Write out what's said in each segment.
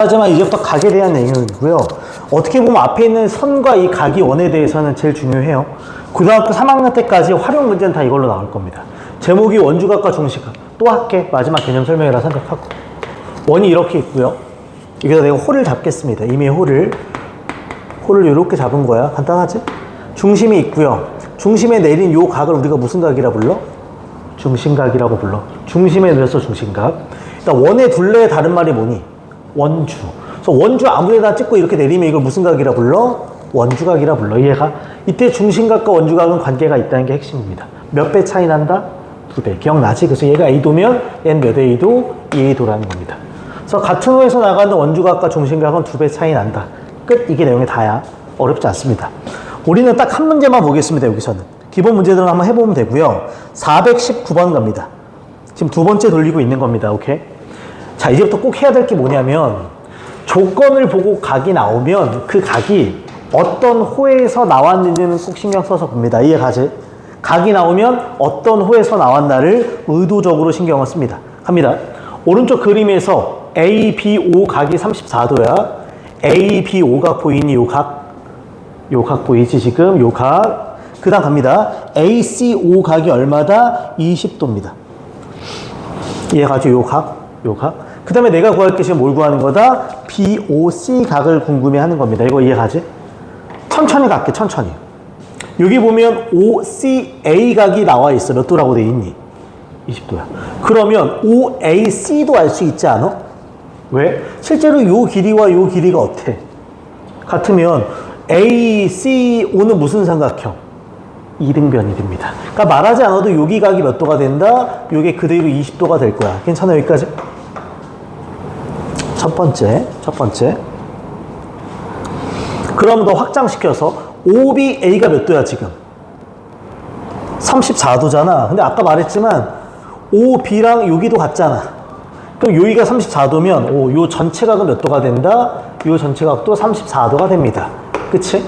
하지만 이제부터 각에 대한 내용이고요. 어떻게 보면 앞에 있는 선과 이 각이 원에 대해서는 제일 중요해요. 고등학교 3학년 때까지 활용 문제는 다 이걸로 나올 겁니다. 제목이 원주각과 중심각. 또 할게. 마지막 개념 설명이라 생각하고. 원이 이렇게 있고요. 여기다 내가 홀을 잡겠습니다. 이미 홀을 이렇게 잡은 거야. 간단하지? 중심이 있고요. 중심에 내린 요 각을 우리가 무슨 각이라 불러? 중심각이라고 불러. 중심에 내려서 중심각. 일단 원의 둘레의 다른 말이 뭐니? 원주. 그래서 원주 아무데나 찍고 이렇게 내리면 이걸 무슨 각이라 불러? 원주각이라 불러. 이해가? 이때 중심각과 원주각은 관계가 있다는 게 핵심입니다. 몇 배 차이 난다? 2배. 기억나지? 그래서 얘가 A도면 얘는 몇 A도? 2A도라는 겁니다. 그래서 같은 호에서 나가는 원주각과 중심각은 2배 차이 난다. 끝. 이게 내용이 다야. 어렵지 않습니다. 우리는 딱 한 문제만 보겠습니다. 여기서는. 기본 문제들은 한번 해보면 되고요. 419번 갑니다. 지금 두 번째 돌리고 있는 겁니다. 오케이? 자, 이제부터 꼭 해야 될 게 뭐냐면 조건을 보고 각이 나오면 그 각이 어떤 호에서 나왔는지는 꼭 신경 써서 봅니다. 이해가지? 각이 나오면 어떤 호에서 나왔나를 의도적으로 신경을 씁니다. 갑니다. 오른쪽 그림에서 ABO 각이 34도야. ABO각 보이니? 요 각 보이지 지금? 요 각. 그 다음 갑니다. ACO 각이 얼마다? 20도입니다. 이해가죠? 요 각. 그 다음에 내가 구할 게 지금 뭘 구하는 거다? BOC 각을 궁금해 하는 겁니다. 이거 이해가지? 천천히 갈게, 천천히. 여기 보면 OCA 각이 나와 있어. 몇 도라고 돼 있니? 20도야. 그러면 OAC도 알 수 있지 않아? 왜? 실제로 요 길이와 요 길이가 어때? 같으면 ACO는 무슨 삼각형? 이등변이 됩니다. 그러니까 말하지 않아도 여기 각이 몇 도가 된다? 요게 그대로 20도가 될 거야. 괜찮아? 여기까지? 첫 번째. 그럼 더 확장시켜서 OBA가 몇 도야 지금? 34도잖아. 근데 아까 말했지만 OB랑 여기도 같잖아. 그럼 여기가 34도면 요 전체 각은 몇 도가 된다? 요 전체 각도 34도가 됩니다. 그치?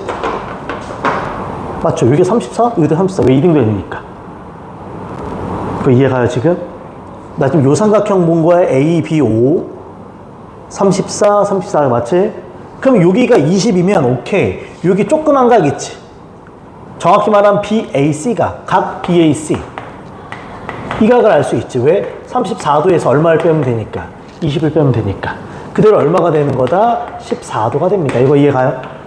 맞죠? 여기 34? 여기도 34. 왜 1인변이니까? 그거 이해가요 지금? 나 지금 요 삼각형 본 거야. A, B, O 34, 34 맞지? 그럼 여기가 20이면 오케이. 여기 조그만 각 있지? 정확히 말하면 BAC가 각 BAC 이 각을 알 수 있지. 왜? 34도에서 얼마를 빼면 되니까? 20을 빼면 되니까. 그대로 얼마가 되는 거다? 14도가 됩니다. 이거 이해가요?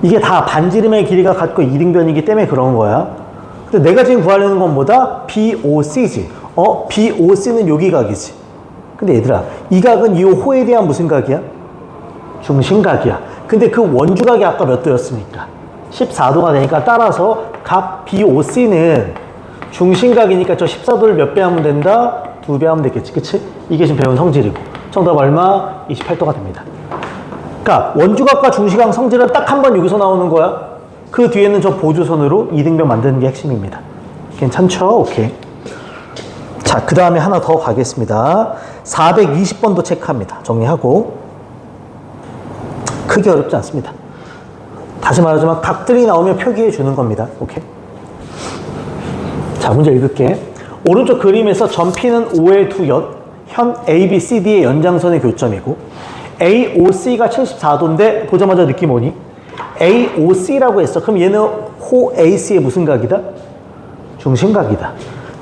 이게 다 반지름의 길이가 같고 이등변이기 때문에 그런 거야. 근데 내가 지금 구하려는 건 뭐다? BOC지. BOC는 여기 각이지. 근데 얘들아, 이 각은 이 호에 대한 무슨 각이야? 중심각이야. 근데 그 원주각이 아까 몇 도였습니까? 14도가 되니까 따라서 각 BOC는 중심각이니까 저 14도를 몇 배 하면 된다? 2배 하면 되겠지. 그치? 이게 지금 배운 성질이고. 정답 얼마? 28도가 됩니다. 그러니까 원주각과 중심각 성질은 딱 한 번 여기서 나오는 거야. 그 뒤에는 저 보조선으로 이등변 만드는 게 핵심입니다. 괜찮죠? 오케이. 자, 그 다음에 하나 더 가겠습니다. 420번도 체크합니다. 정리하고. 크게 어렵지 않습니다. 다시 말하자면 각들이 나오면 표기해 주는 겁니다. 오케이. 자, 문제 읽을게. 오른쪽 그림에서 점 P는 O의 두 현 ABCD의 연장선의 교점이고 AOC가 74도인데 보자마자 느낌 오니? AOC라고 했어. 그럼 얘는 호 AC의 무슨 각이다? 중심각이다.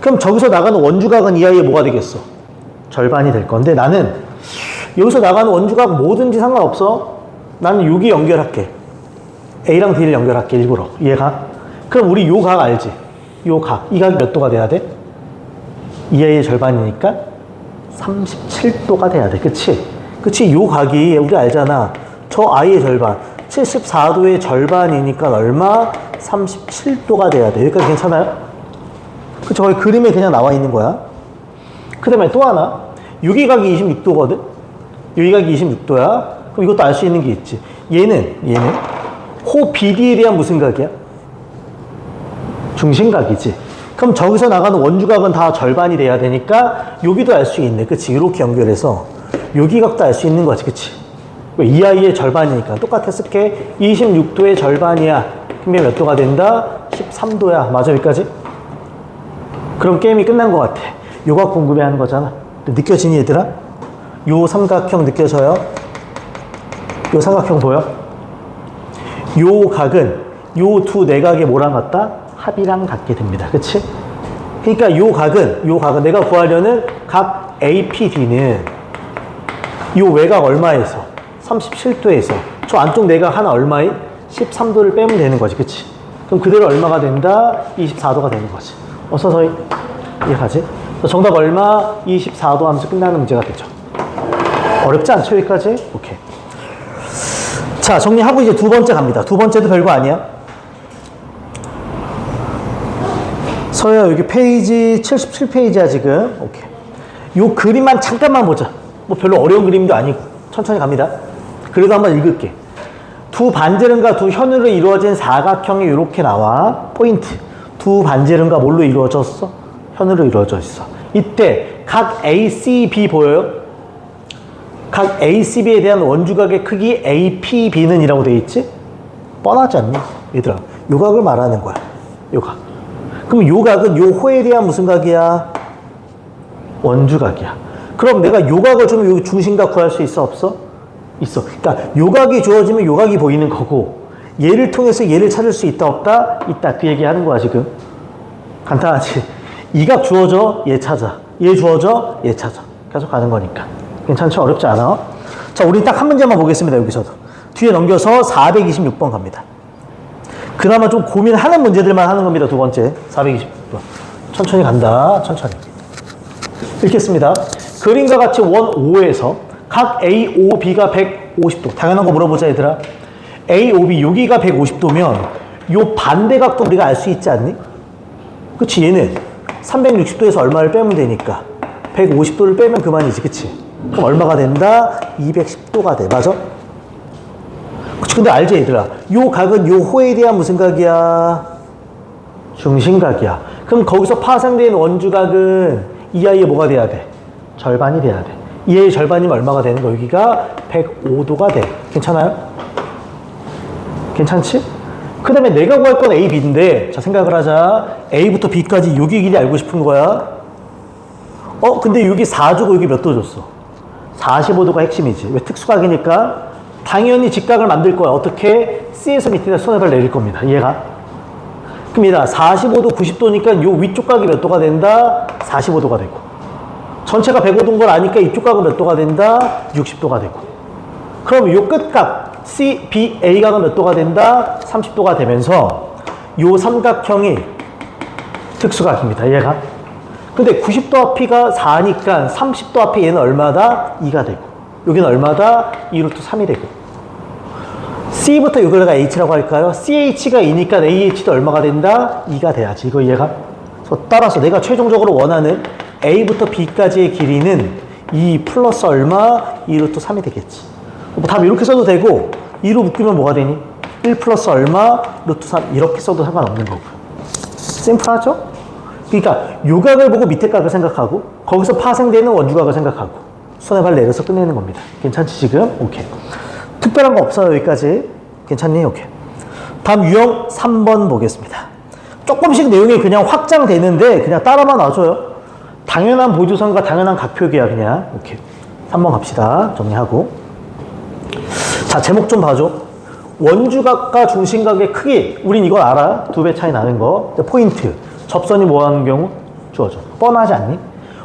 그럼 저기서 나가는 원주각은 이 아이의 뭐가 되겠어? 절반이 될 건데 나는 여기서 나가는 원주각 뭐든지 상관없어. 나는 여기 연결할게. A랑 D를 연결할게. 일부러. 얘가. 그럼 우리 요 각 알지? 요 각. 이 각이 몇 도가 돼야 돼? 이 아이의 절반이니까 37도가 돼야 돼. 그치? 그치? 요 각이 우리 알잖아. 저 아이의 절반. 74도의 절반이니까 얼마? 37도가 돼야 돼. 여기까지 괜찮아요? 그쵸? 거기 그림에 그냥 나와 있는 거야. 그 다음에 또 하나. 여기 각이 26도거든? 여기 각이 26도야. 그럼 이것도 알 수 있는 게 있지. 얘는 호 BD에 대한 무슨 각이야? 중심각이지. 그럼 저기서 나가는 원주각은 다 절반이 돼야 되니까 여기도 알 수 있네. 그치? 이렇게 연결해서 여기 각도 알 수 있는 거지. 그치? 왜? 이 아이의 절반이니까. 똑같았을게. 26도의 절반이야. 그러면 몇 도가 된다? 13도야. 맞아? 여기까지? 그럼 게임이 끝난 것 같아. 요각 궁금해 하는 거잖아. 느껴지니 얘들아? 요 삼각형 느껴져요? 요 삼각형 보여? 요 각은 요 두 내각의 뭐랑 같다? 합이랑 같게 됩니다. 그치? 그러니까 요 각은 내가 구하려는 각 APD는 요 외곽 얼마에서? 37도에서 저 안쪽 내각 하나 얼마에? 13도를 빼면 되는 거지. 그치? 그럼 그대로 얼마가 된다? 24도가 되는 거지. 서서히 이해가지? 정답 얼마? 24도 하면서 끝나는 문제가 되죠. 어렵지 않죠? 여기까지? 오케이. 자, 정리하고 이제 두 번째 갑니다. 두 번째도 별거 아니야. 서야 여기 페이지 77페이지야 지금. 오케이. 요 그림만 잠깐만 보자. 뭐 별로 어려운 그림도 아니고 천천히 갑니다. 그래도 한번 읽을게. 두 반지름과 두 현으로 이루어진 사각형이 이렇게 나와. 포인트. 두 반지름과 뭘로 이루어졌어? 현으로 이루어져 있어. 이때 각 ACB 보여요? 각 ACB에 대한 원주각의 크기 APB는 이라고 되어 있지? 뻔하지 않니? 얘들아, 요 각을 말하는 거야. 요 각. 그럼 요 각은 요 호에 대한 무슨 각이야? 원주각이야. 그럼 내가 요 각을 주면 요 중심각 구할 수 있어? 없어? 있어. 그러니까 요 각이 주어지면 요 각이 보이는 거고, 얘를 통해서 얘를 찾을 수 있다 없다? 있다. 그 얘기 하는 거야 지금. 간단하지? 이 각 주어져? 얘 찾아. 얘 주어져? 얘 찾아. 계속 가는 거니까. 괜찮죠? 어렵지 않아? 자, 우리 딱 한 문제만 보겠습니다. 여기서도. 뒤에 넘겨서 426번 갑니다. 그나마 좀 고민하는 문제들만 하는 겁니다. 두 번째. 426번. 천천히 간다. 천천히. 읽겠습니다. 그림과 같이 원 O에서 각 A, O, B가 150도. 당연한 거 물어보자, 얘들아. A, O, B, 여기가 150도면 요 반대각도 우리가 알 수 있지 않니? 그치? 얘는 360도에서 얼마를 빼면 되니까 150도를 빼면 그만이지. 그치? 그럼 얼마가 된다? 210도가 돼. 맞아? 그치? 근데 알지, 얘들아? 요 각은 요 호에 대한 무슨 각이야? 중심각이야. 그럼 거기서 파생된 원주각은 이 아이의 뭐가 돼야 돼? 절반이 돼야 돼. 이 아이의 절반이면 얼마가 되는 거? 여기가 105도가 돼. 괜찮아요? 괜찮지? 그 다음에 내가 구할 건 A, B인데, 자, 생각을 하자. A부터 B까지 여기 길이 알고 싶은 거야. 근데 여기 4주고 여기 몇 도 줬어? 45도가 핵심이지. 왜? 특수각이니까 당연히 직각을 만들 거야. 어떻게? C에서 밑에다 손해를 내릴 겁니다. 이해가? 그럼 얘들아, 45도, 90도니까 요 위쪽 각이 몇 도가 된다? 45도가 되고. 전체가 105도인 걸 아니까 이쪽 각은 몇 도가 된다? 60도가 되고. 그럼 요 끝각 C, B, A 각은 몇 도가 된다? 30도가 되면서 요 삼각형이 특수각입니다. 얘가. 근데 90도 앞이가 4니까 30도 앞에 얘는 얼마다? 2가 되고. 여기는 얼마다? 2루트 3이 되고. C부터 여기가 H라고 할까요? CH가 2니까 AH도 얼마가 된다? 2가 돼야지. 이거 이해가? 따라서 내가 최종적으로 원하는 A부터 B까지의 길이는 2 플러스 얼마? 2루트 3이 되겠지. 뭐 답 이렇게 써도 되고 2로 묶이면 뭐가 되니? 1 플러스 얼마? 루트 3 이렇게 써도 상관없는 거고요. 심플하죠? 그러니까 요 각을 보고 밑에 각을 생각하고 거기서 파생되는 원주각을 생각하고 손해발 내려서 끝내는 겁니다. 괜찮지 지금? 오케이. 특별한 거 없어요 여기까지. 괜찮니? 오케이. 다음 유형 3번 보겠습니다. 조금씩 내용이 그냥 확장되는데 그냥 따라만 놔줘요. 당연한 보조선과 당연한 각표기야 그냥. 오케이. 3번 갑시다. 정리하고. 자, 제목 좀 봐줘. 원주각과 중심각의 크기. 우린 이걸 알아. 2배 차이 나는 거. 포인트. 접선이 뭐 하는 경우? 주어져. 뻔하지 않니?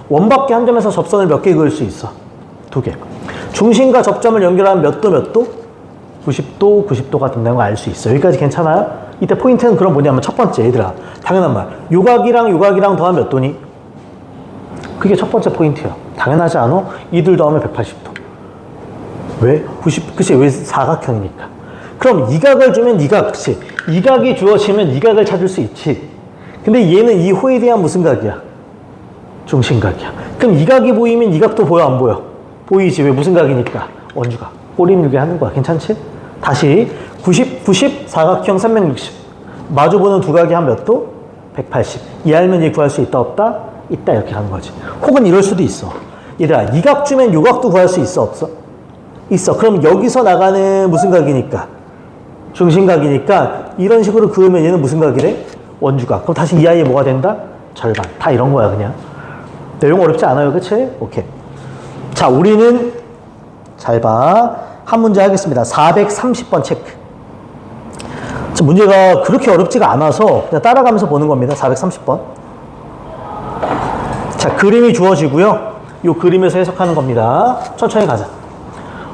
원밖에 한 점에서 접선을 몇 개 그을 수 있어? 2개. 중심과 접점을 연결하면 몇 도 몇 도? 90도, 90도가 된다는 걸 알 수 있어. 여기까지 괜찮아요? 이때 포인트는 그럼 뭐냐면 첫 번째, 얘들아. 당연한 말. 요각이랑 요각이랑 더하면 몇 도니? 그게 첫 번째 포인트야. 당연하지 않아? 이들 더하면 180도. 왜? 90, 그치? 왜? 사각형이니까. 그럼 이 각을 주면 이 각, 그치? 이 각이 주어지면 이 각을 찾을 수 있지. 근데 얘는 이 호에 대한 무슨 각이야? 중심각이야. 그럼 이 각이 보이면 이 각도 보여, 안 보여? 보이지. 왜? 무슨 각이니까? 원주각. 꼬리 밀게 하는 거야. 괜찮지? 다시 90, 90, 사각형 360. 마주보는 두 각이 한 몇 도? 180. 이 알면 얘 구할 수 있다, 없다? 있다. 이렇게 가는 거지. 혹은 이럴 수도 있어. 얘들아, 이 각 주면 요 각도 구할 수 있어, 없어? 있어. 그럼 여기서 나가는 무슨 각이니까? 중심각이니까 이런 식으로 그으면 얘는 무슨 각이래? 원주각. 그럼 다시 이 아이에 뭐가 된다? 절반. 다 이런 거야 그냥. 내용 어렵지 않아요. 그치? 오케이. 자, 우리는 잘 봐. 한 문제 하겠습니다. 430번 체크. 문제가 그렇게 어렵지가 않아서 그냥 따라가면서 보는 겁니다. 430번. 자, 그림이 주어지고요. 이 그림에서 해석하는 겁니다. 천천히 가자.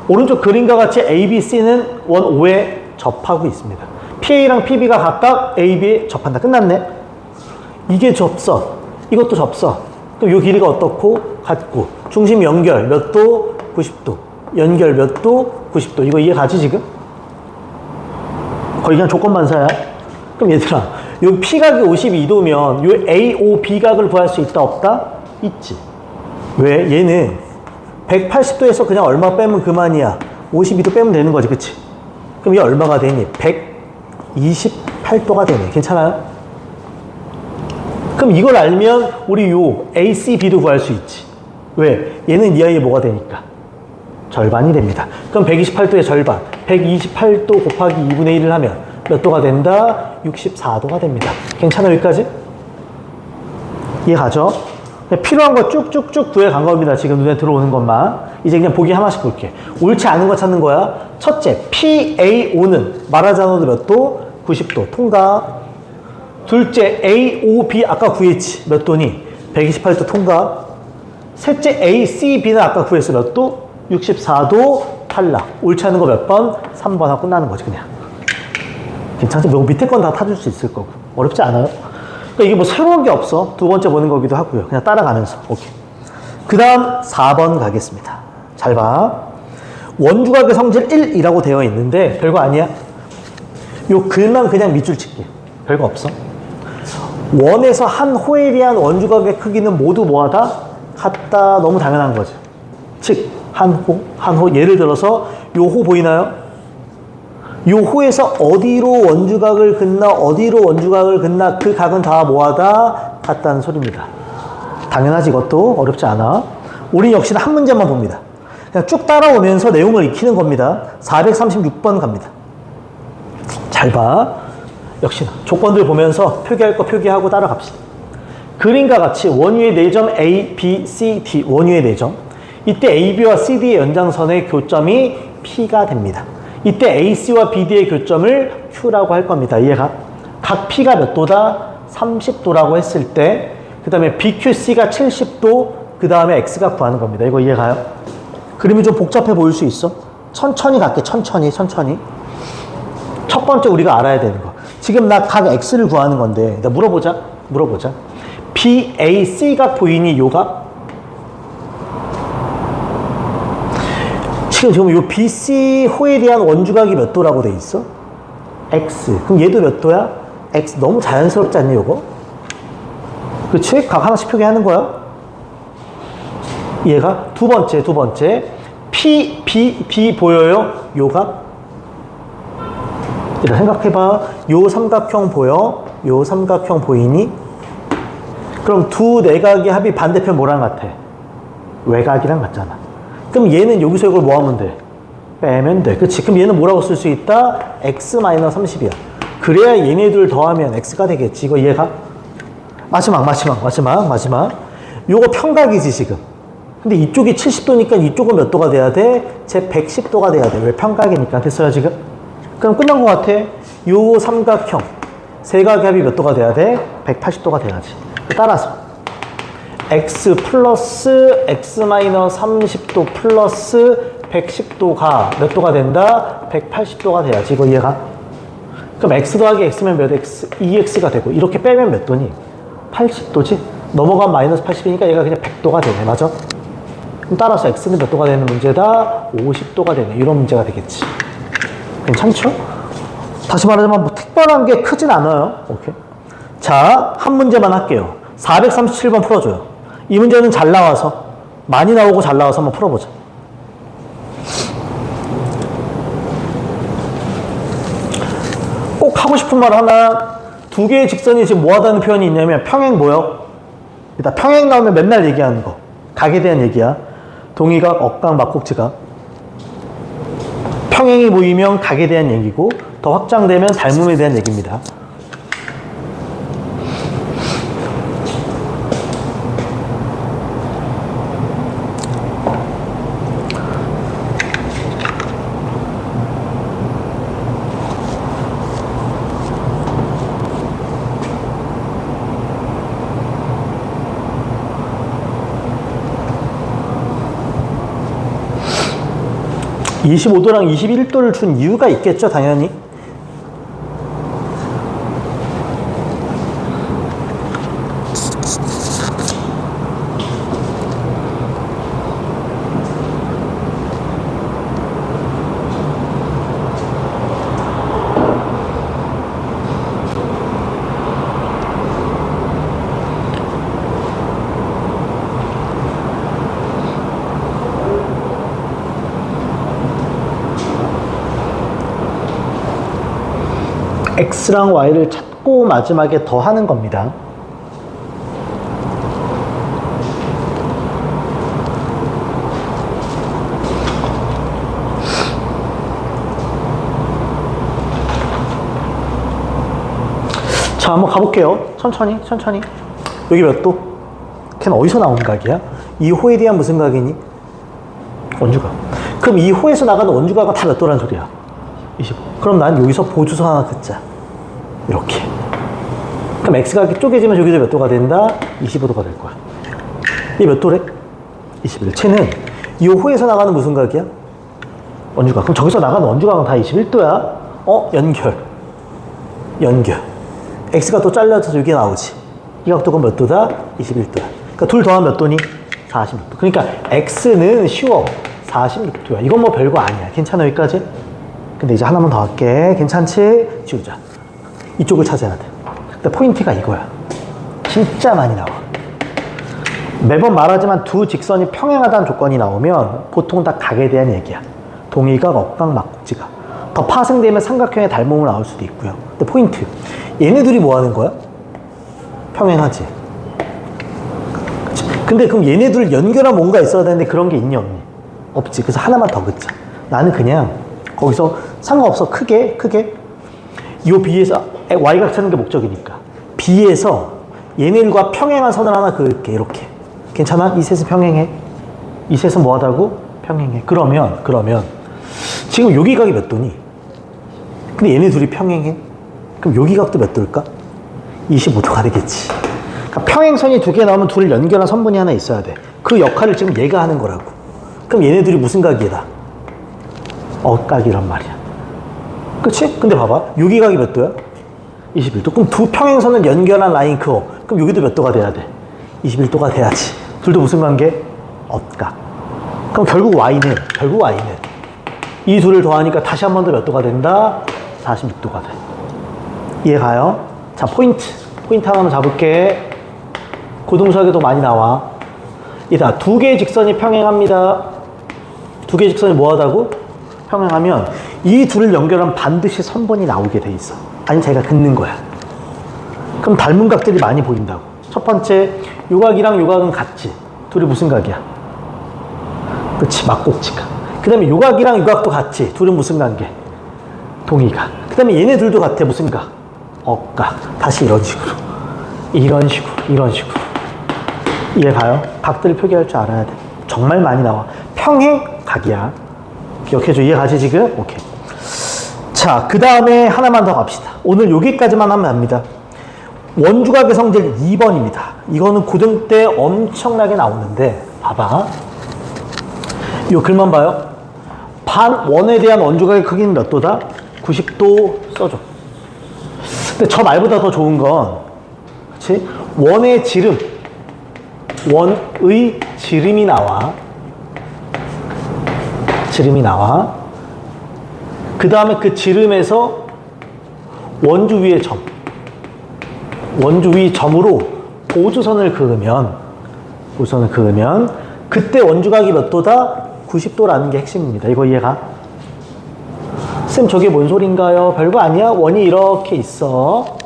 오른쪽 그림과 같이 A, B, C는 원 O에 접하고 있습니다. PA랑 PB가 각각 A, B에 접한다. 끝났네. 이게 접선. 이것도 접선. 그럼 이 길이가 어떻고? 같고. 중심 연결 몇 도? 90도. 연결 몇 도? 90도. 이거 이해가지 지금? 거의 그냥 조건반사야. 그럼 얘들아, 요 P각이 52도면 요 AOB 각을 구할 수 있다 없다? 있지. 왜? 얘는 180도에서 그냥 얼마 빼면 그만이야. 52도 빼면 되는 거지, 그치? 그럼 이게 얼마가 되니? 128도가 되네. 괜찮아요? 그럼 이걸 알면 우리 요 ACB도 구할 수 있지. 왜? 얘는 이 아이의 뭐가 되니까? 절반이 됩니다. 그럼 128도의 절반, 128도 곱하기 2분의 1을 하면 몇 도가 된다? 64도가 됩니다. 괜찮아, 여기까지? 이해가죠? 필요한 거 쭉쭉쭉 구해간 겁니다. 지금 눈에 들어오는 것만. 이제 그냥 보기 하나씩 볼게. 옳지 않은 거 찾는 거야. 첫째, PAO는 말하자면 몇 도? 90도. 통과. 둘째, AOB 아까 구했지. 몇 도니? 128도 통과. 셋째, ACB는 아까 구했어. 몇 도? 64도 탈락. 옳지 않은 거 몇 번? 3번 하고 끝나는 거지, 그냥. 괜찮지? 뭐 밑에 건 다 타줄 수 있을 거고. 어렵지 않아요? 그러니까 이게 뭐 새로운 게 없어. 두 번째 보는 거기도 하고요. 그냥 따라가면서. 오케이. 그 다음 4번 가겠습니다. 잘 봐. 원주각의 성질 1이라고 되어 있는데 별거 아니야. 요 글만 그냥 밑줄 칠게. 별거 없어. 원에서 한 호에 대한 원주각의 크기는 모두 뭐하다? 같다. 너무 당연한 거죠. 즉, 한 호. 예를 들어서 요 호 보이나요? 요 호에서 어디로 원주각을 긋나 어디로 원주각을 긋나 그 각은 다 뭐하다? 같다는 소리입니다. 당연하지. 이것도 어렵지 않아. 우리 역시나 한 문제만 봅니다. 그냥 쭉 따라오면서 내용을 익히는 겁니다. 436번 갑니다. 잘 봐. 역시나 조건들 보면서 표기할 거 표기하고 따라갑시다. 그림과 같이 원위의 4점 A, B, C, D 원위의 4점. 이때 AB와 CD의 연장선의 교점이 P가 됩니다. 이때 AC와 BD의 교점을 Q라고 할 겁니다. 이해가? 각 P가 몇 도다? 30도라고 했을 때 그 다음에 BQC가 70도 그 다음에 X가 구하는 겁니다. 이거 이해가요? 그림이 좀 복잡해 보일 수 있어? 천천히 갈게. 천천히. 첫 번째 우리가 알아야 되는 거. 지금 나 각 X를 구하는 건데 나 물어보자. BAC각 보이니 요각? 지금 요 BC호에 대한 원주각이 몇 도라고 돼 있어? X. 그럼 얘도 몇 도야? X. 너무 자연스럽지 않니, 요거? 그치? 각 하나씩 표기하는 거야. 얘가 두 번째. P, B, D 보여요? 요각? 일단 생각해봐. 요 삼각형 보여? 요 삼각형 보이니? 그럼 두 내각의 합이 반대편 뭐랑 같아? 외곽이랑 같잖아. 그럼 얘는 여기서 이걸 뭐 하면 돼? 빼면 돼. 그치? 그럼 얘는 뭐라고 쓸 수 있다? X-30이야. 그래야 얘네들 더하면 X가 되겠지. 이거 이해가? 마지막. 요거 평각이지, 지금. 근데 이쪽이 70도니까 이쪽은 몇 도가 돼야 돼? 제 110도가 돼야 돼. 왜 평각이니까. 됐어요, 지금? 그럼 끝난 것 같아. 요 삼각형. 세 각의 합이 몇 도가 돼야 돼? 180도가 돼야지. 따라서. X 플러스 X-30도 플러스 110도가 몇 도가 된다? 180도가 돼야지. 이거 이해가? 그럼 X 더하기 X면 몇 X? 2X가 되고 이렇게 빼면 몇 도니? 80도지? 넘어가면 마이너스 80이니까 얘가 그냥 100도가 되네. 맞아? 그럼 따라서 X는 몇 도가 되는 문제다? 50도가 되네. 이런 문제가 되겠지. 괜찮죠? 다시 말하자면 뭐 특별한 게 크진 않아요. 오케이. 자, 한 문제만 할게요. 437번 풀어줘요. 이 문제는 잘 나와서, 많이 나오고 잘 나와서 한번 풀어보자. 꼭 하고 싶은 말 하나, 두 개의 직선이 지금 뭐 하다는 표현이 있냐면 평행 뭐요? 일단 평행 나오면 맨날 얘기하는 거. 각에 대한 얘기야. 동의각, 억각, 막곡지각. 평행이 보이면 각에 대한 얘기고 더 확장되면 닮음에 대한 얘기입니다. 25도랑 21도를 준 이유가 있겠죠, 당연히. X랑 Y를 찾고 마지막에 더하는 겁니다. 자, 한번 가볼게요. 천천히. 여기 몇 도? 걔는 어디서 나온 각이야? 이 호에 대한 무슨 각이니? 원주각. 그럼 이 호에서 나가는 원주각은 다 몇 도란 소리야? 25. 그럼 난 여기서 보조선 하나 긋자. 이렇게. 그럼 X각이 쪼개지면 여기도 몇 도가 된다? 25도가 될 거야. 이게 몇 도래? 21. 쟤는 이 호에서 나가는 무슨 각이야? 원주각. 그럼 저기서 나가는 원주각은 다 21도야? 연결. X가 또 잘려서 여기 나오지. 이 각도 그럼 몇 도다? 21도야. 그러니까 둘 더하면 몇 도니? 46도. 그러니까 X는 쉬워. 46도야. 이건 뭐 별거 아니야. 괜찮아, 여기까지? 근데 이제 하나만 더 할게. 괜찮지? 지우자. 이쪽을 찾아야 돼. 근데 포인트가 이거야. 진짜 많이 나와. 매번 말하지만 두 직선이 평행하다는 조건이 나오면 보통 다 각에 대한 얘기야. 동의각, 억각, 막국지각. 더 파생되면 삼각형의 닮음으로 나올 수도 있고요. 근데 포인트. 얘네들이 뭐 하는 거야? 평행하지. 그치? 근데 그럼 얘네들 연결한 뭔가 있어야 되는데 그런 게 있니 없니? 없지. 그래서 하나만 더 긋자. 나는 그냥 거기서 상관없어. 크게 요 B에서 Y각 찾는 게 목적이니까 B에서 얘네들과 평행한 선을 하나 그을게. 이렇게. 괜찮아? 이 셋은 평행해. 이 셋은 뭐 하다고? 평행해. 그러면 지금 여기 각이 몇 도니? 근데 얘네 둘이 평행해. 그럼 여기 각도 몇 도일까? 25도가 되겠지. 그러니까 평행선이 두 개 나오면 둘을 연결한 선분이 하나 있어야 돼. 그 역할을 지금 얘가 하는 거라고. 그럼 얘네 둘이 무슨 각이다? 억각이란 말이야. 그치? 근데 봐봐. 여기 각이 몇 도야? 21도. 그럼 두 평행선을 연결한 라인 그거. 그럼 여기도 몇 도가 돼야 돼? 21도가 돼야지. 둘도 무슨 관계? 억각. 그럼 결국 Y는 이 둘을 더하니까 다시 한 번 더 몇 도가 된다? 46도가 돼. 이해 가요? 자, 포인트 하나만 잡을게. 고등수학에도 많이 나와. 이다. 두 개의 직선이 평행합니다. 두 개의 직선이 뭐 하다고? 평행하면 이 둘을 연결하면 반드시 선분이 나오게 돼 있어. 아니, 자기가 긋는 거야. 그럼 닮은 각들이 많이 보인다고. 첫 번째, 요 각이랑 요 각은 같지. 둘이 무슨 각이야? 그치, 막곡지각. 그 다음에 요 각이랑 요 각도 같지. 둘은 무슨 관계? 동의각. 그 다음에 얘네 둘도 같아. 무슨 각? 억각. 다시 이런 식으로. 이해 가요? 각들을 표기할 줄 알아야 돼. 정말 많이 나와. 평행각이야. 기억해줘. 이해 가지 지금? 오케이. 자, 그 다음에 하나만 더 갑시다. 오늘 여기까지만 하면 합니다. 원주각의 성질 2번입니다. 이거는 고등 때 엄청나게 나오는데 봐봐. 이 글만 봐요. 반원에 대한 원주각의 크기는 몇 도다? 90도 써줘. 근데 저 말보다 더 좋은 건 그치? 원의 지름, 원의 지름이 나와. 그 다음에 그 지름에서 원주 위의 점, 원주 위 점으로 보조선을 그으면 그때 원주각이 몇 도다? 90도라는 게 핵심입니다. 이거 이해가? 쌤, 저게 뭔 소린가요? 별거 아니야? 원이 이렇게 있어.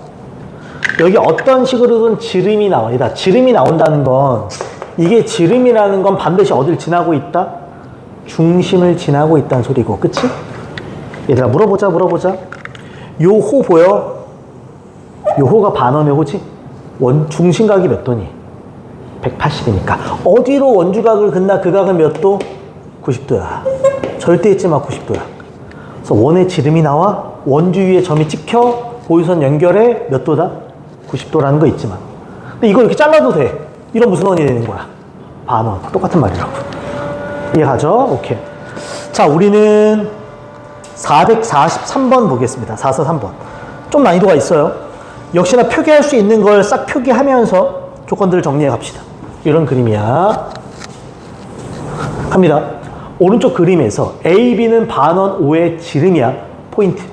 여기 어떤 식으로든 지름이 나와. 지름이 나온다는 건, 이게 지름이라는 건 반드시 어딜 지나고 있다? 중심을 지나고 있다는 소리고. 그치? 얘들아, 물어보자. 요 호 보여? 요 호가 반원의 호지? 중심각이 몇 도니? 180이니까. 어디로 원주각을 긋나 그 각은 몇 도? 90도야. 절대 잊지 마, 90도야. 그래서 원의 지름이 나와. 원주 위에 점이 찍혀. 보유선 연결해. 몇 도다? 90도라는 거 있지만. 근데 이걸 이렇게 잘라도 돼. 이런 무슨 원이 되는 거야? 반원. 똑같은 말이라고. 이해가죠? 오케이. 자, 우리는 443번 보겠습니다. 443번. 좀 난이도가 있어요. 역시나 표기할 수 있는 걸 싹 표기하면서 조건들을 정리해 갑시다. 이런 그림이야. 갑니다. 오른쪽 그림에서 A, B는 반원 O의 지름이야. 포인트.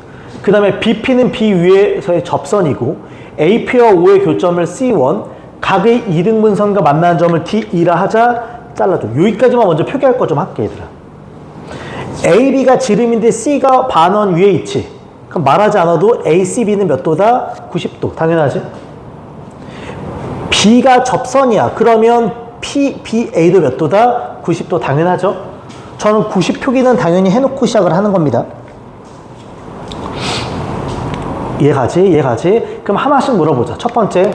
그 다음에 BP는 B 위에서의 접선이고 AP와 O의 교점을 C1, 각의 이등분선과 만나는 점을 D2라 하자. 잘라줘. 여기까지만 먼저 표기할 거 좀 할게, 얘들아. AB가 지름인데 C가 반원 위에 있지. 그럼 말하지 않아도 ACB는 몇 도다? 90도. 당연하지? B가 접선이야. 그러면 PBA도 몇 도다? 90도. 당연하죠? 저는 90 표기는 당연히 해놓고 시작을 하는 겁니다. 이해가지? 이해가지? 그럼 하나씩 물어보자. 첫 번째.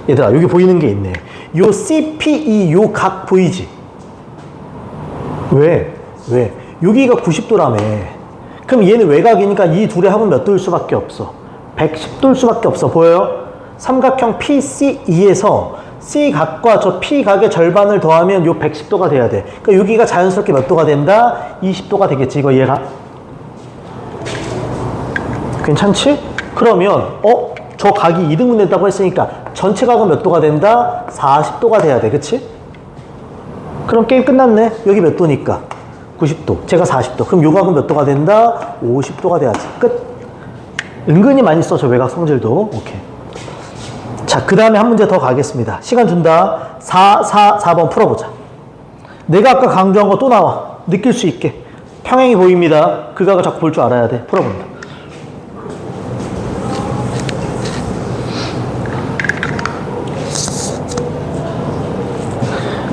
얘들아, 여기 보이는 게 있네. 요 CPE, 요 각 보이지? 왜? 여기가 90도라며. 그럼 얘는 외곽이니까 이 둘의 합은 몇 도일 수밖에 없어? 110도일 수밖에 없어. 보여요? 삼각형 PCE에서 C각과 저 P각의 절반을 더하면 요 110도가 돼야 돼. 그러니까 여기가 자연스럽게 몇 도가 된다? 20도가 되겠지. 이거 이해가? 괜찮지? 그러면 저 각이 이등분 된다고 했으니까 전체 각은 몇 도가 된다? 40도가 돼야 돼. 그치? 그럼 게임 끝났네. 여기 몇 도니까? 90도. 제가 40도. 그럼 요 각은 몇 도가 된다? 50도가 돼야지. 끝. 은근히 많이 써, 저 외곽 성질도. 오케이. 자, 그 다음에 한 문제 더 가겠습니다. 시간 준다. 4번 풀어보자. 내가 아까 강조한 거 또 나와. 느낄 수 있게. 평행이 보입니다. 그 각을 자꾸 볼 줄 알아야 돼. 풀어본다.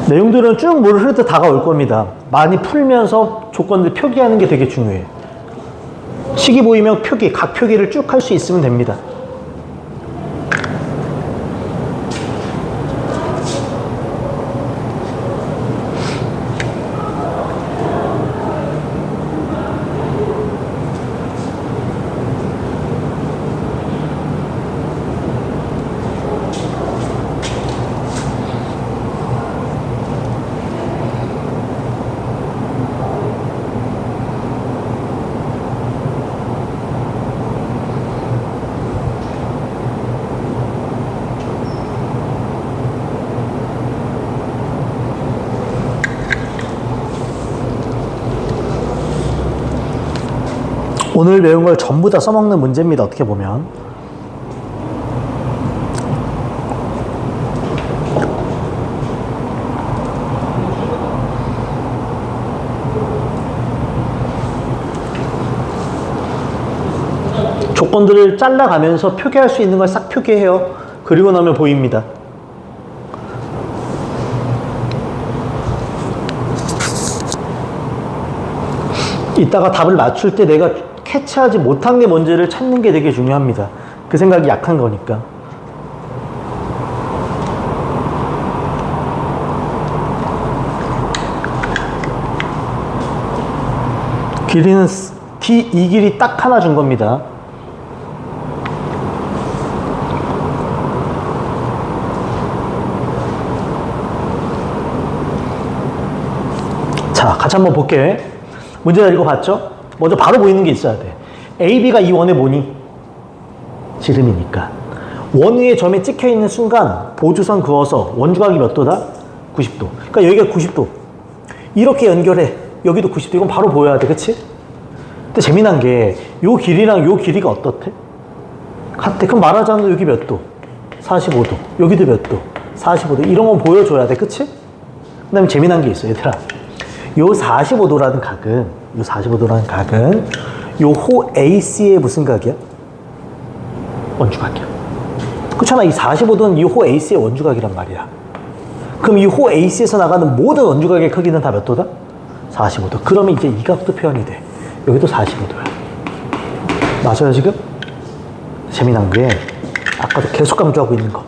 내용들은 쭉 물 흐르듯 다가올 겁니다. 많이 풀면서 조건들 표기하는 게 되게 중요해요. 식이 보이면 표기, 각 표기를 쭉 할 수 있으면 됩니다. 오늘 배운 걸 전부 다 써먹는 문제입니다. 어떻게 보면. 조건들을 잘라가면서 표기할 수 있는 걸 싹 표기해요. 그리고 나면 보입니다. 이따가 답을 맞출 때 내가 캐치하지 못한 게 뭔지를 찾는 게 되게 중요합니다. 그 생각이 약한 거니까. 길이는 D 이 길이 딱 하나 준 겁니다. 자, 같이 한번 볼게. 문제 읽어봤죠? 먼저 바로 보이는 게 있어야 돼. AB가 이 원의 뭐니? 지름이니까. 원 위에 점에 찍혀 있는 순간 보조선 그어서 원주각이 몇 도다? 90도. 그러니까 여기가 90도. 이렇게 연결해. 여기도 90도. 이건 바로 보여야 돼. 그치? 근데 재미난 게 요 길이랑 요 길이가 어떻대? 같대. 그럼 말하자면 여기 몇 도? 45도. 여기도 몇 도? 45도. 이런 건 보여줘야 돼. 그치? 그 다음에 재미난 게 있어, 얘들아. 요 45도라는 각은 요 호 AC의 무슨 각이야? 원주각이야. 그렇잖아. 이 45도는 이 호 AC의 원주각이란 말이야. 그럼 이 호 AC에서 나가는 모든 원주각의 크기는 다 몇 도다? 45도. 그러면 이제 이 각도 표현이 돼. 여기도 45도야. 맞아요, 지금? 재미난 게 아까도 계속 강조하고 있는 거.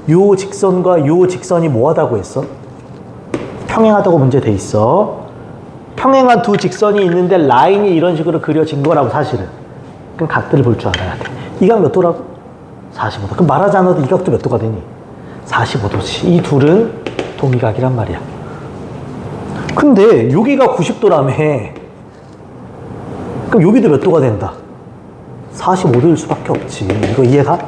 요 직선과 요 직선이 뭐하다고 했어? 평행하다고 문제 돼 있어. 평행한 두 직선이 있는데 라인이 이런 식으로 그려진 거라고 사실은. 그럼 각들을 볼 줄 알아야 돼. 이 각 몇 도라고? 45도. 그럼 말하지 않아도 이 각도 몇 도가 되니? 45도지. 이 둘은 동의각이란 말이야. 근데 여기가 90도라며. 그럼 여기도 몇 도가 된다? 45도일 수밖에 없지. 이거 이해가?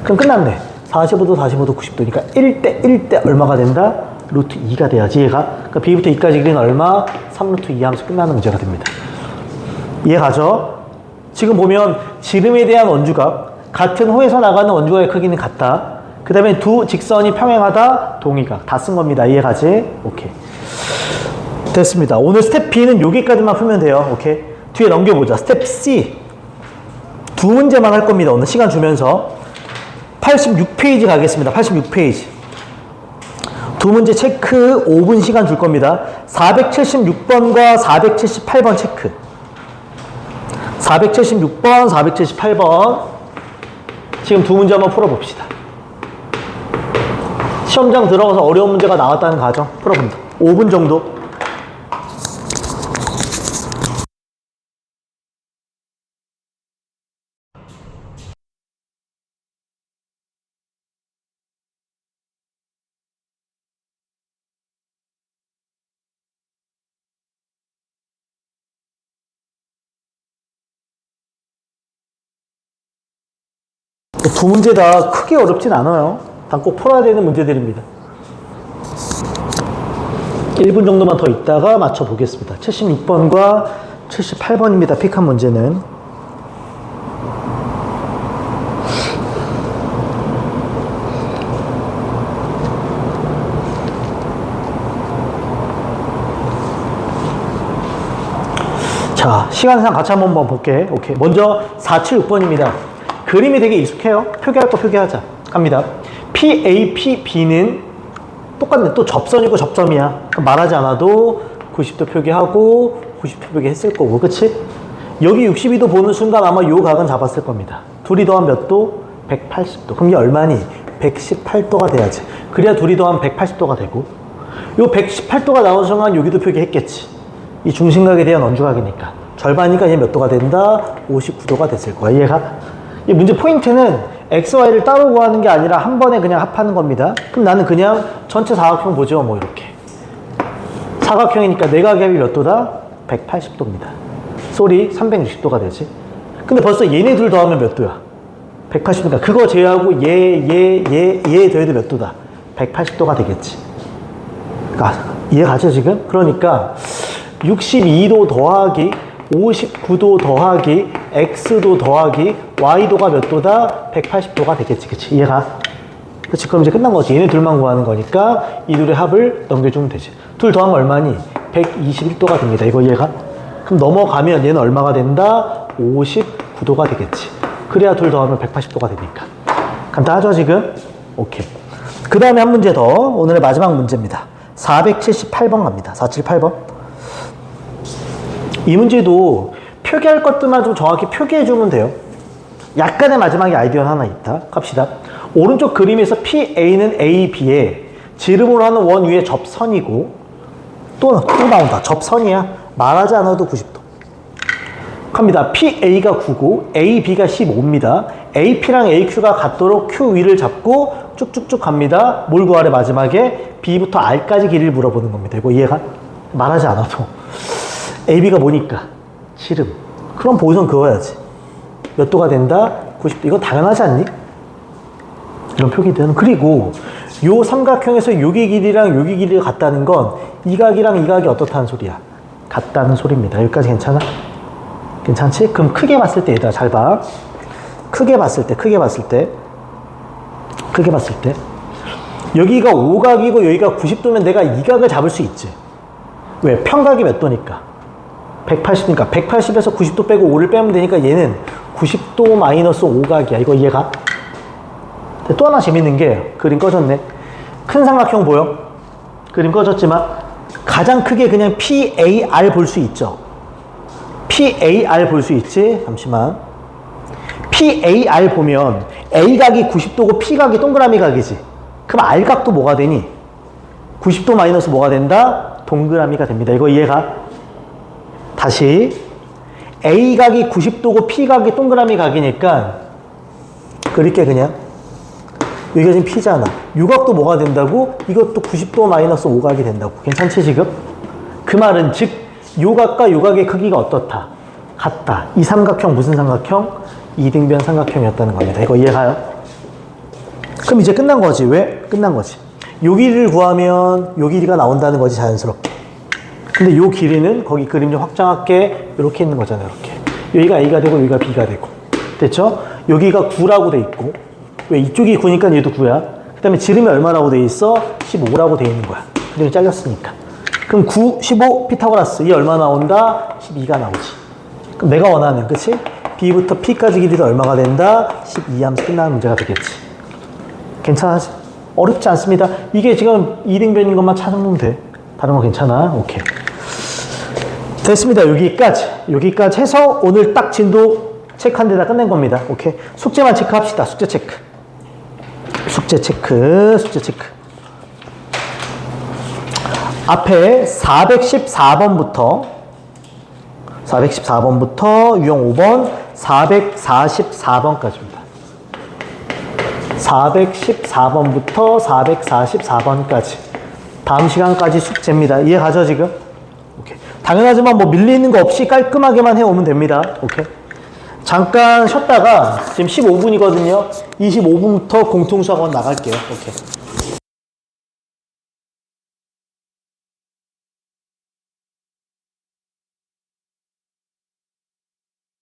그럼 끝났네. 45도, 45도, 90도니까 1대 1대 얼마가 된다? 루트 2가 돼야지. 이해가? 그러니까 B부터 2까지 길이는 얼마? 3루트 2 하면서 끝나는 문제가 됩니다. 이해가죠? 지금 보면 지름에 대한 원주각, 같은 호에서 나가는 원주각의 크기는 같다. 그 다음에 두 직선이 평행하다, 동의각. 다 쓴 겁니다. 이해가지? 오케이. 됐습니다. 오늘 스텝 B는 여기까지만 풀면 돼요. 오케이. 뒤에 넘겨보자. 스텝 C. 두 문제만 할 겁니다. 오늘 시간 주면서. 86페이지 가겠습니다. 86페이지. 두 문제 체크 5분 시간 줄 겁니다. 476번과 478번 체크. 476번, 478번. 지금 두 문제 한번 풀어봅시다. 시험장 들어가서 어려운 문제가 나왔다는 가정 풀어봅니다. 5분 정도. 두 문제 다 크게 어렵진 않아요. 단 꼭 풀어야 되는 문제들입니다. 1분 정도만 더 있다가 맞춰보겠습니다. 76번과 78번입니다. 픽한 문제는. 자, 시간상 같이 한번 볼게. 오케이. 먼저 476번입니다. 그림이 되게 익숙해요. 표기할 거 표기하자. 갑니다. PAPB는 똑같네. 또 접선이고 접점이야. 그럼 말하지 않아도 90도 표기하고 90도 표기했을 거고. 그치? 여기 62도 보는 순간 아마 요 각은 잡았을 겁니다. 둘이 더하면 몇 도? 180도. 그럼 이게 얼마니? 118도가 돼야지. 그래야 둘이 더하면 180도가 되고, 요 118도가 나온 순간 여기도 표기했겠지. 이 중심각에 대한 원주각이니까. 절반이니까 얘 몇 도가 된다? 59도가 됐을 거야. 이해가? 이 문제 포인트는 x, y를 따로 구하는 게 아니라 한 번에 그냥 합하는 겁니다. 그럼 나는 그냥 전체 사각형 보죠. 뭐 이렇게. 사각형이니까 내각이 몇 도다? 180도입니다. 쏘리 360도가 되지. 근데 벌써 얘네 둘 더하면 몇 도야? 180도니까 그거 제외하고 얘 더해도 몇 도다? 180도가 되겠지. 아, 이해가죠 지금? 그러니까 62도 더하기 59도 더하기 x도 더하기 y도가 몇 도다? 180도가 되겠지. 그치? 이해가? 그치? 그럼 이제 끝난 거지. 얘네 둘만 구하는 거니까 이 둘의 합을 넘겨주면 되지. 둘 더하면 얼마니? 121도가 됩니다. 이거 이해가? 그럼 넘어가면 얘는 얼마가 된다? 59도가 되겠지. 그래야 둘 더하면 180도가 되니까. 간단하죠 지금? 오케이. 그 다음에 한 문제 더. 오늘의 마지막 문제입니다. 478번 갑니다. 478번. 이 문제도 표기할 것들만 좀 정확히 표기해주면 돼요. 약간의 마지막에 아이디어는 하나 있다. 갑시다. 오른쪽 그림에서 PA는 AB에 지름으로 하는 원 위에 접선이고, 또 나온다. 접선이야. 말하지 않아도 90도. 갑니다. PA가 9고 AB가 15입니다. AP랑 AQ가 같도록 Q 위를 잡고 쭉쭉쭉 갑니다. 뭘 구하래? 마지막에 B부터 R까지 길이를 물어보는 겁니다. 이거 이해가? 말하지 않아도. AB가 뭐니까? 지름. 그럼 보선 그어야지. 몇 도가 된다? 90도. 이건 당연하지 않니? 이런 표기들은. 그리고 요 삼각형에서 여기 길이랑 여기 길이가 같다는 건 이 각이랑 이 각이 어떻다는 소리야? 같다는 소리입니다. 여기까지 괜찮아? 괜찮지? 그럼 크게 봤을 때 얘들아 잘 봐. 크게 봤을 때 여기가 5각이고 여기가 90도면 내가 이 각을 잡을 수 있지. 왜? 평각이 몇 도니까? 180이니까 180에서 90도 빼고 5를 빼면 되니까 얘는 90도 마이너스 5각이야. 이거 이해가? 또 하나 재밌는 게 그림 꺼졌네. 큰 삼각형 보여? 그림 꺼졌지만 가장 크게 그냥 PAR 볼 수 있죠. PAR 볼 수 있지? 잠시만. PAR 보면 A각이 90도고 P각이 동그라미 각이지. 그럼 R각도 뭐가 되니? 90도 마이너스 뭐가 된다? 동그라미가 됩니다. 이거 이해가? 다시 A각이 90도고 P각이 동그라미 각이니까 그릴게 그냥. 여기가 지금 P잖아. 요각도 뭐가 된다고? 이것도 90도 마이너스 5각이 된다고. 괜찮지 지금? 그 말은 즉 요각과 요각의 크기가 어떻다? 같다. 이 삼각형 무슨 삼각형? 이등변 삼각형이었다는 겁니다. 이거 이해가요? 그럼 이제 끝난 거지. 왜? 끝난 거지. 요 길이를 구하면 요 길이가 나온다는 거지 자연스럽게. 근데 요 길이는 거기 그림 좀 확장할게 이렇게 있는 거잖아요. 이렇게. 여기가 A가 되고 여기가 B가 되고. 됐죠? 여기가 9라고 돼 있고. 왜? 이쪽이 9니까 얘도 9야. 그 다음에 지름이 얼마라고 돼 있어? 15라고 돼 있는 거야. 그림이 잘렸으니까. 그럼 9, 15, 피타고라스. 이 얼마 나온다? 12가 나오지. 그럼 내가 원하는, 그치? B부터 P까지 길이가 얼마가 된다? 12 하면서 끝나는 문제가 되겠지. 괜찮아지? 어렵지 않습니다. 이게 지금 이등변인 것만 찾으면 돼. 다른 거 괜찮아? 오케이. 됐습니다. 여기까지 해서 오늘 딱 진도 체크한 데다 끝낸 겁니다. 오케이. 숙제만 체크합시다. 숙제 체크. 앞에 414번부터 유형 5번 444번까지입니다. 414번부터 444번까지. 다음 시간까지 숙제입니다. 이해가죠, 지금? 오케이. 당연하지만 뭐 밀리는 거 없이 깔끔하게만 해오면 됩니다. 오케이. 잠깐 쉬었다가 지금 15분이거든요. 25분부터 공통수학원 나갈게요. 오케이.